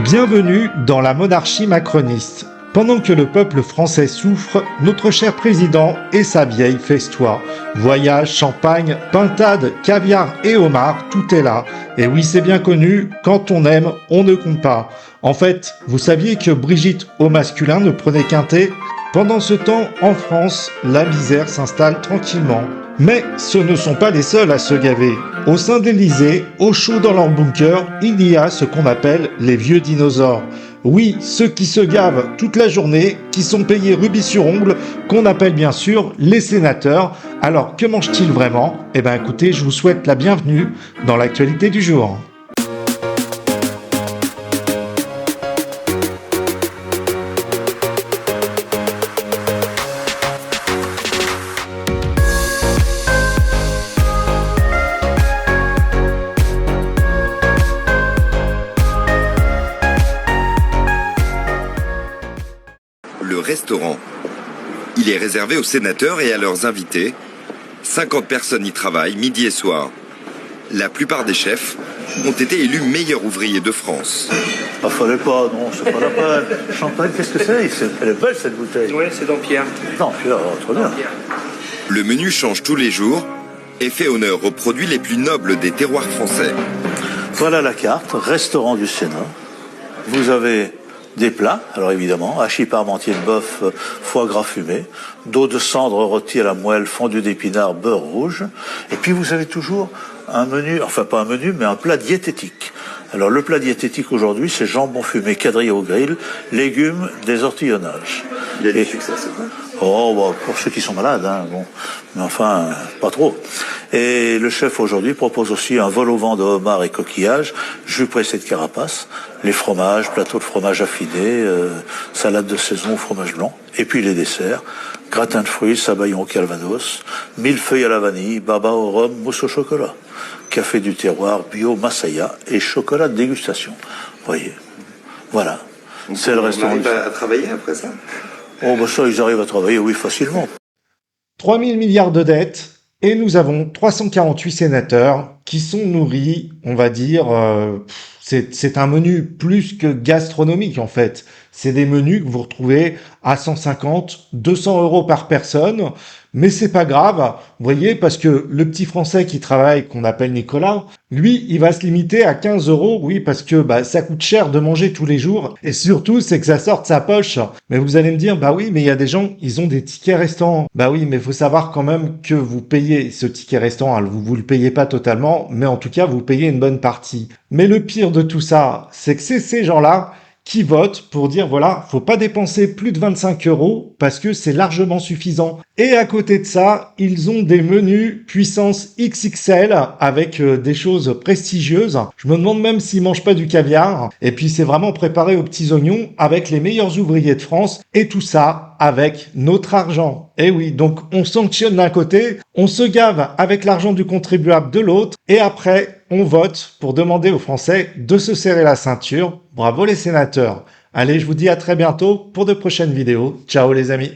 Bienvenue dans la monarchie macroniste. Pendant que le peuple français souffre, notre cher président et sa vieille festoie. Voyage, champagne, pintade, caviar et homard, tout est là. Et oui, c'est bien connu, quand on aime, on ne compte pas. En fait, vous saviez que Brigitte au masculin ne prenait qu'un thé? Pendant ce temps, en France, la misère s'installe tranquillement. Mais ce ne sont pas les seuls à se gaver. Au sein de l'Élysée, au chaud dans leur bunker, il y a ce qu'on appelle les vieux dinosaures. Oui, ceux qui se gavent toute la journée, qui sont payés rubis sur ongle, qu'on appelle bien sûr les sénateurs. Alors, que mangent-ils vraiment? Eh bien écoutez, je vous souhaite la bienvenue dans l'actualité du jour. Le restaurant. Il est réservé aux sénateurs et à leurs invités. 50 personnes y travaillent midi et soir. La plupart des chefs ont été élus meilleurs ouvriers de France. Fallait pas, non, c'est pas la peine. Champagne, qu'est-ce que c'est? Elle est belle cette bouteille. Oui, c'est Dampierre. Dampierre, trop bien. Le menu change tous les jours et fait honneur aux produits les plus nobles des terroirs français. Voilà la carte, restaurant du Sénat. Vous avez des plats, alors évidemment, hachis parmentier de bœuf, foie gras fumé, d'eau de cendre rôtie à la moelle, fondue d'épinards, beurre rouge. Et puis vous avez toujours un menu, enfin pas un menu, mais un plat diététique. Alors le plat diététique aujourd'hui, c'est jambon fumé quadrillé au grill, légumes, des ortillonnages. Il y a du succès, c'est vrai. Oh, bah, pour ceux qui sont malades, hein, bon. Mais enfin, pas trop. Et le chef aujourd'hui propose aussi un vol au vent de homard et coquillages, jus pressé de carapace, les fromages, plateau de fromage affiné, salade de saison, fromage blanc. Et puis les desserts, gratin de fruits, sabayon au calvados, millefeuille à la vanille, baba au rhum, mousse au chocolat, café du terroir, bio Masaya et chocolat de dégustation. Voyez. Voilà. C'est le restaurant. On arrive à travailler après ça? Oh, bah ça, ils arrivent à travailler, oui, facilement. 3 000 milliards de dettes et nous avons 348 sénateurs qui sont nourris, on va dire, c'est un menu plus que gastronomique en fait. C'est des menus que vous retrouvez à 150, 200 euros par personne, mais c'est pas grave, vous voyez, parce que le petit Français qui travaille, qu'on appelle Nicolas, lui, il va se limiter à 15 euros, oui, parce que ça coûte cher de manger tous les jours, et surtout, c'est que ça sort de sa poche. Mais vous allez me dire, oui, mais il y a des gens, ils ont des tickets restaurants. Oui, mais il faut savoir quand même que vous payez ce ticket restaurant, alors vous le payez pas totalement, mais en tout cas, vous payez une bonne partie. Mais le pire de tout ça, c'est que c'est ces gens-là qui votent pour dire, voilà, faut pas dépenser plus de 25 euros parce que c'est largement suffisant. Et à côté de ça, ils ont des menus puissance XXL avec des choses prestigieuses. Je me demande même s'ils mangent pas du caviar. Et puis c'est vraiment préparé aux petits oignons avec les meilleurs ouvriers de France et tout ça avec notre argent. Et oui, donc on sanctionne d'un côté, on se gave avec l'argent du contribuable de l'autre et après on vote pour demander aux Français de se serrer la ceinture. Bravo les sénateurs. Allez, je vous dis à très bientôt pour de prochaines vidéos. Ciao les amis.